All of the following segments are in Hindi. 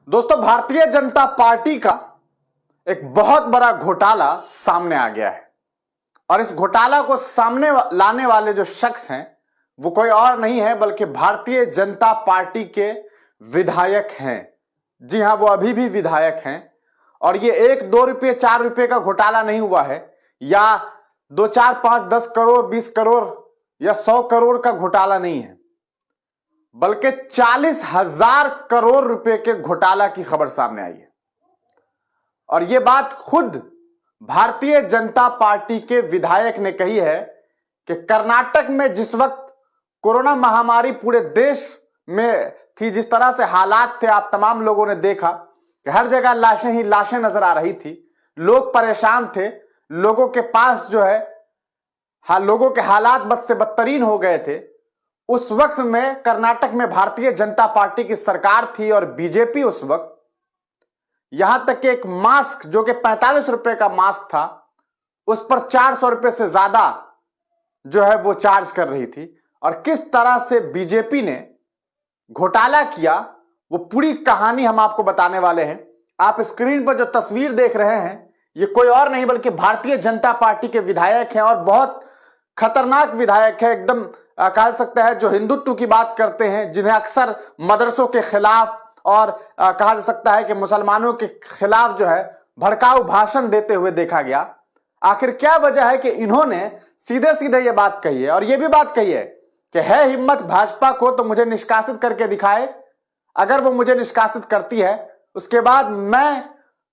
दोस्तों, भारतीय जनता पार्टी का एक बहुत बड़ा घोटाला सामने आ गया है और इस घोटाला को सामने लाने वाले जो शख्स हैं वो कोई और नहीं है बल्कि भारतीय जनता पार्टी के विधायक हैं। जी हां, वो अभी भी विधायक हैं और ये 1-2 रुपये 4 रुपये का घोटाला नहीं हुआ है या 2-4-5-10 करोड़ 20 करोड़ या 100 करोड़ का घोटाला नहीं है, बल्कि 40,000 करोड़ रुपए के घोटाला की खबर सामने आई है। और यह बात खुद भारतीय जनता पार्टी के विधायक ने कही है कि कर्नाटक में जिस वक्त कोरोना महामारी पूरे देश में थी, जिस तरह से हालात थे, आप तमाम लोगों ने देखा कि हर जगह लाशें ही लाशें नजर आ रही थी, लोग परेशान थे, लोगों के पास जो है लोगों के हालात बद से बदतरीन हो गए थे। उस वक्त में कर्नाटक में भारतीय जनता पार्टी की सरकार थी और बीजेपी उस वक्त यहां तक कि एक मास्क जो कि 45 रुपए का मास्क था उस पर 400 रुपए से ज्यादा जो है वो चार्ज कर रही थी। और किस तरह से बीजेपी ने घोटाला किया वो पूरी कहानी हम आपको बताने वाले हैं। आप स्क्रीन पर जो तस्वीर देख रहे हैं ये कोई और नहीं बल्कि भारतीय जनता पार्टी के विधायक हैं और बहुत खतरनाक विधायक है, एकदम कह सकता है जो हिंदुत्व की बात करते हैं, जिन्हें अक्सर मदरसों के खिलाफ और कहा जा सकता है कि मुसलमानों के खिलाफ जो है भड़काऊ भाषण देते हुए देखा गया। आखिर क्या वजह है कि इन्होंने सीधे सीधे ये बात कही है और ये भी बात कही है कि है हिम्मत भाजपा को तो मुझे निष्कासित करके दिखाए, अगर वो मुझे निष्कासित करती है उसके बाद मैं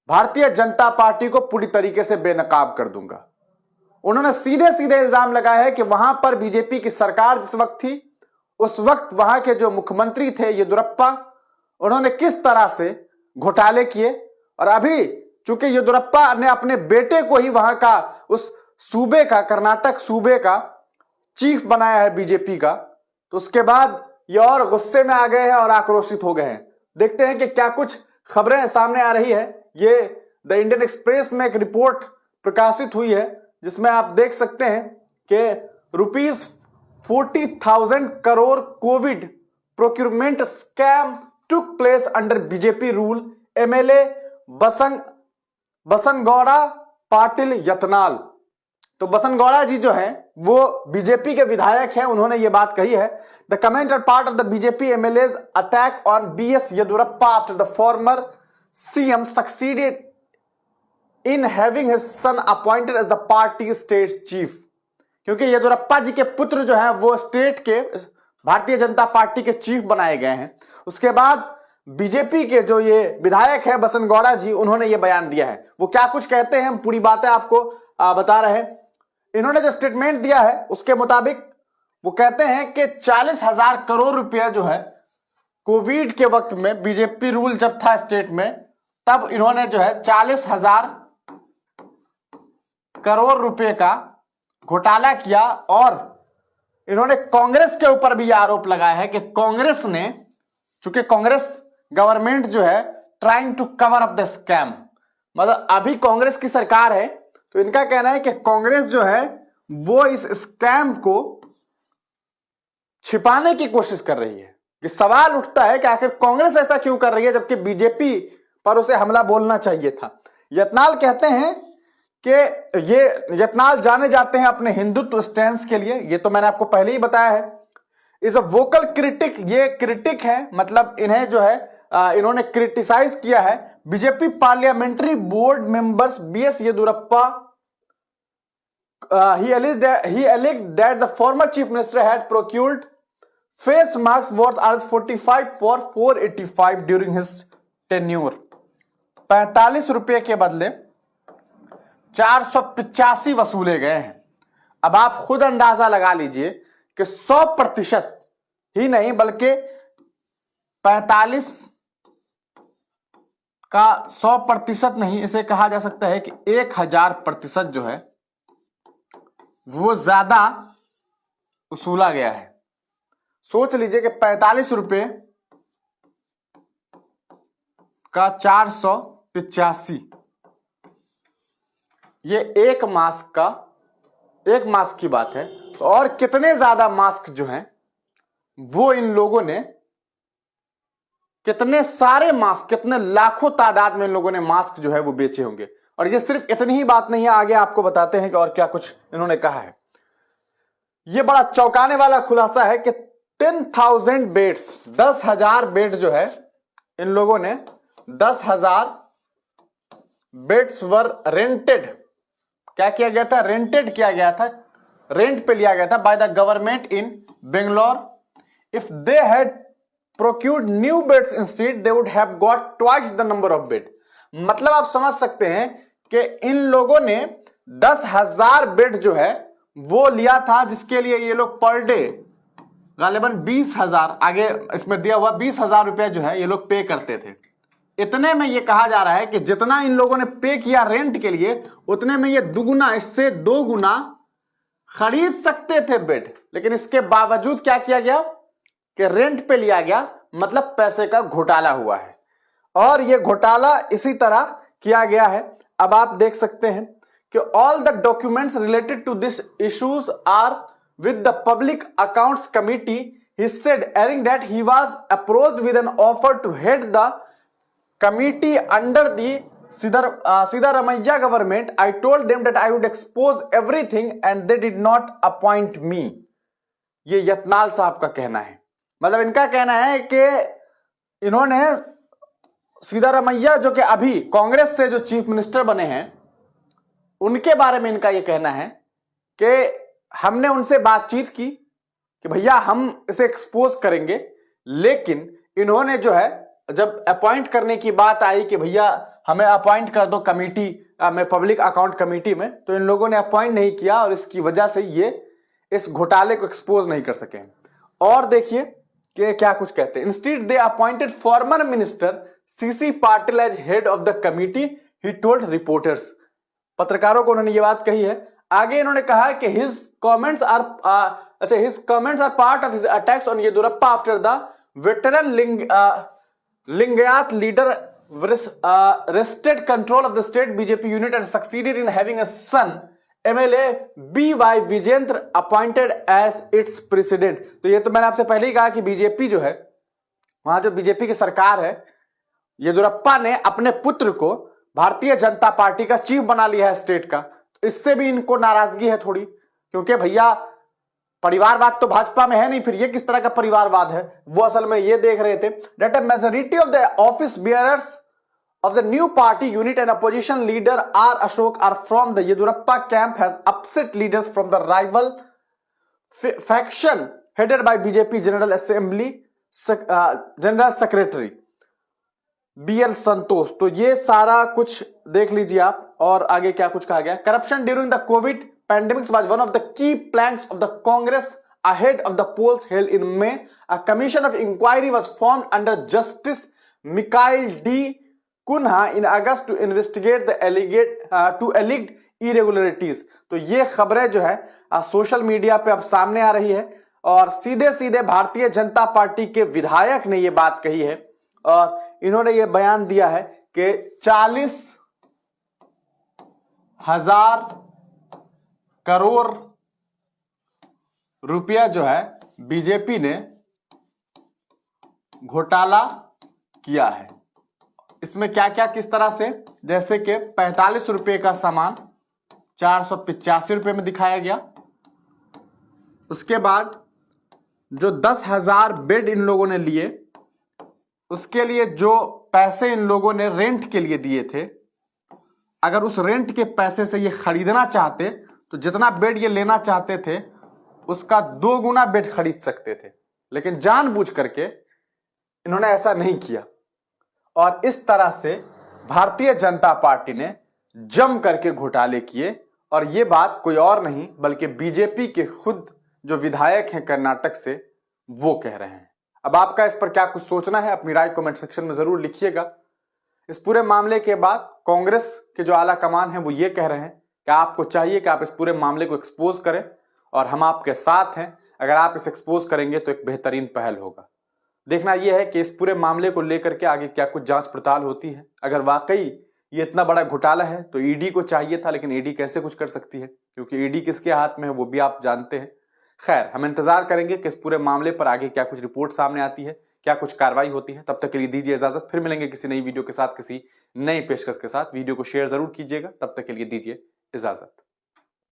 भारतीय जनता पार्टी को पूरी तरीके से बेनकाब कर दूंगा। उन्होंने सीधे सीधे इल्जाम लगाया है कि वहां पर बीजेपी की सरकार जिस वक्त थी उस वक्त वहां के जो मुख्यमंत्री थे येदियुरप्पा, उन्होंने किस तरह से घोटाले किए। और अभी चूंकि येदियुरप्पा ने अपने बेटे को ही वहां का उस सूबे का, कर्नाटक सूबे का चीफ बनाया है बीजेपी का, तो उसके बाद ये और गुस्से में आ गए हैं और आक्रोशित हो गए हैं। देखते हैं कि क्या कुछ खबरें सामने आ रही है। ये द इंडियन एक्सप्रेस में एक रिपोर्ट प्रकाशित हुई है जिसमें आप देख सकते हैं कि ₹40,000 crore Covid procurement scam took place under BJP rule, MLA Basanagouda Patil Yatnal. तो बसनगौड़ा जी जो हैं वो बीजेपी के विधायक हैं, उन्होंने ये बात कही है। The comment are part of the BJP MLAs attack on BS Yediyurappa after the former CM succeeded in having his son appointed as the party state chief. क्योंकि येदियुरप्पा जी के पुत्र जो हैं वो स्टेट के भारतीय जनता पार्टी के चीफ बनाए गए हैं। उसके बाद बीजेपी के जो ये विधायक है बसनगौड़ा जी, उन्होंने ये बयान दिया है। वो क्या कुछ कहते हैं हम पूरी बातें आपको बता रहे हैं। इन्होंने जो स्टेटमेंट दिया है उसके मुताबिक वो कहते हैं कि 40,000 करोड़ रुपया जो है कोविड के वक्त में बीजेपी रूल जब था स्टेट में, तब इन्होंने जो है 40,000 करोड़ रुपए का घोटाला किया। और इन्होंने कांग्रेस के ऊपर भी आरोप लगाया है कि कांग्रेस ने, चूंकि कांग्रेस गवर्नमेंट जो है trying to cover up the scam, मतलब अभी कांग्रेस की सरकार है, तो इनका कहना है कि कांग्रेस जो है वो इस स्कैम को छिपाने की कोशिश कर रही है। कि सवाल उठता है कि आखिर कांग्रेस ऐसा क्यों कर रही है जबकि बीजेपी पर उसे हमला बोलना चाहिए था। यत्नाल कहते हैं कि ये यत्नाल जाने जाते हैं अपने हिंदुत्व स्टैंस के लिए, ये तो मैंने आपको पहले ही बताया है। इज अ वोकल क्रिटिक, ये क्रिटिक है, मतलब इन्हें जो है इन्होंने क्रिटिसाइज किया है BJP parliamentary board members BS Yediyurappa. He alleged that the former chief minister had procured face masks worth ₹45 for $485 during his tenure. 45 रुपए के बदले 485 वसूले गए हैं। अब आप खुद अंदाजा लगा लीजिए कि 100% ही नहीं बल्कि 45 का 100% नहीं, इसे कहा जा सकता है कि 1000% जो है वो ज्यादा वसूला गया है। सोच लीजिए कि 45 रुपए का 485, ये एक मास्क की बात है। तो और कितने ज्यादा मास्क जो हैं वो इन लोगों ने कितने सारे मास्क, कितने लाखों तादाद में इन लोगों ने मास्क जो है वो बेचे होंगे। और ये सिर्फ इतनी ही बात नहीं है, आगे आपको बताते हैं कि और क्या कुछ इन्होंने कहा है। ये बड़ा चौंकाने वाला खुलासा है कि 10,000 बेड्स, 10,000 बेड जो है इन लोगों ने 10,000 बेड्स वर रेंटेड, क्या किया गया था, रेंटेड किया गया था, रेंट पे लिया गया था by the government in Bangalore. If they had procured new beds instead they would have got twice the number of bed. मतलब आप समझ सकते हैं कि इन लोगों ने 10,000 बेड जो है वो लिया था, जिसके लिए ये लोग पर डे गालिबन 20,000, आगे इसमें दिया हुआ 20,000 रुपया जो है ये लोग पे करते थे। इतने में ये कहा जा रहा है कि जितना इन लोगों ने पे किया रेंट के लिए, उतने में ये दुगुना, इससे 2 गुना खरीद सकते थे बेड। लेकिन इसके बावजूद क्या किया गया कि रेंट पे लिया गया, मतलब पैसे का घोटाला हुआ है। और ये घोटाला इसी तरह किया गया है। अब आप देख सकते हैं कि all the documents related to this issues are with the Public Accounts Committee, he said, adding that he was approached with an offer to head the committee under the Siddharamaiah government. I told them that I would expose everything and they did not appoint me. ये यत्नाल साहब का कहना है। मतलब इनका कहना है कि इन्होंने सिद्धारमैया जो कि अभी कांग्रेस से जो चीफ मिनिस्टर बने हैं, उनके बारे में इनका ये कहना है कि हमने उनसे बातचीत की कि भैया हम इसे एक्सपोज करेंगे, लेकिन इन्होंने जो है जब अपॉइंट करने की बात आई कि भैया हमें अपॉइंट कर दो कमेटी में, पब्लिक अकाउंट कमेटी में, तो इन लोगों ने अपॉइंट नहीं किया और इसकी वजह से ये इस घोटाले को एक्सपोज नहीं कर सके। और देखिए कि क्या कुछ कहते हैं। Instead they appointed former minister CC Patil as head of the committee, he told reporters. पत्रकारों को उन्होंने ये बात कही है। आगे इन्होंने कहा कि his comments are part of his attacks on Yedurappa after the veteran Lingayat leader wrested control of the state BJP unit and succeeded in having a son, MLA B.Y. Vijendra appointed as its president। तो ये तो मैंने आपसे पहले ही कहा कि बीजेपी जो है, वहां जो बीजेपी की सरकार है, येदुरप्पा ने अपने पुत्र को भारतीय जनता पार्टी का चीफ बना लिया है स्टेट का। इससे भी इनको नाराजगी है थोड़ी, क्योंकि भैया परिवारवाद तो भाजपा में है नहीं, फिर ये किस तरह का परिवारवाद है। वो असल में ये देख रहे थे that a majority of the office bearers of the new party unit and opposition leader R Ashok are from the Yediyurappa camp has upset leaders from the rival faction headed by BJP general assembly general secretary BL Santosh. तो ये सारा कुछ देख लीजिए आप। और आगे क्या कुछ कहा गया। Corruption during the COVID pandemics was one of the key planks of the Congress ahead of the polls held in May. A commission of inquiry was formed under justice Michael D'Cunha in August to investigate the alleged irregularities. तो ये खबरें जो है सोशल मीडिया पे अब सामने आ रही है और सीधे सीधे भारतीय जनता पार्टी के विधायक ने ये बात कही है और इन्होंने ये बयान दिया है कि 40,000 करोड़ रुपया जो है बीजेपी ने घोटाला किया है। इसमें क्या क्या किस तरह से, जैसे कि 45 रुपए का सामान 485 रुपए में दिखाया गया। उसके बाद जो 10,000 बेड इन लोगों ने लिए, उसके लिए जो पैसे इन लोगों ने रेंट के लिए दिए थे, अगर उस रेंट के पैसे से ये खरीदना चाहते तो जितना बेड ये लेना चाहते थे उसका 2 गुना बेड खरीद सकते थे, लेकिन जानबूझ करके इन्होंने ऐसा नहीं किया। और इस तरह से भारतीय जनता पार्टी ने जम करके घोटाले किए। और ये बात कोई और नहीं बल्कि बीजेपी के खुद जो विधायक हैं कर्नाटक से, वो कह रहे हैं। अब आपका इस पर क्या कुछ सोचना है, अपनी राय कमेंट सेक्शन में जरूर लिखिएगा। इस पूरे मामले के बाद कांग्रेस के जो आला कमान है वो ये कह रहे हैं कि आपको चाहिए कि आप इस पूरे मामले को एक्सपोज करें और हम आपके साथ हैं। अगर आप इसे एक्सपोज करेंगे तो एक बेहतरीन पहल होगा। देखना यह है कि इस पूरे मामले को लेकर के आगे क्या कुछ जांच पड़ताल होती है। अगर वाकई ये इतना बड़ा घोटाला है तो ईडी को चाहिए था, लेकिन ईडी कैसे कुछ कर सकती है, क्योंकि ईडी किसके हाथ में है वो भी आप जानते हैं। खैर, हम इंतजार करेंगे कि इस पूरे मामले पर आगे क्या कुछ रिपोर्ट सामने आती है, क्या कुछ कार्रवाई होती है। तब तक के लिए दीजिए इजाजत, फिर मिलेंगे किसी नई वीडियो के साथ, किसी नई पेशकश के साथ। वीडियो को शेयर जरूर कीजिएगा। तब तक के लिए दीजिए इजाजत।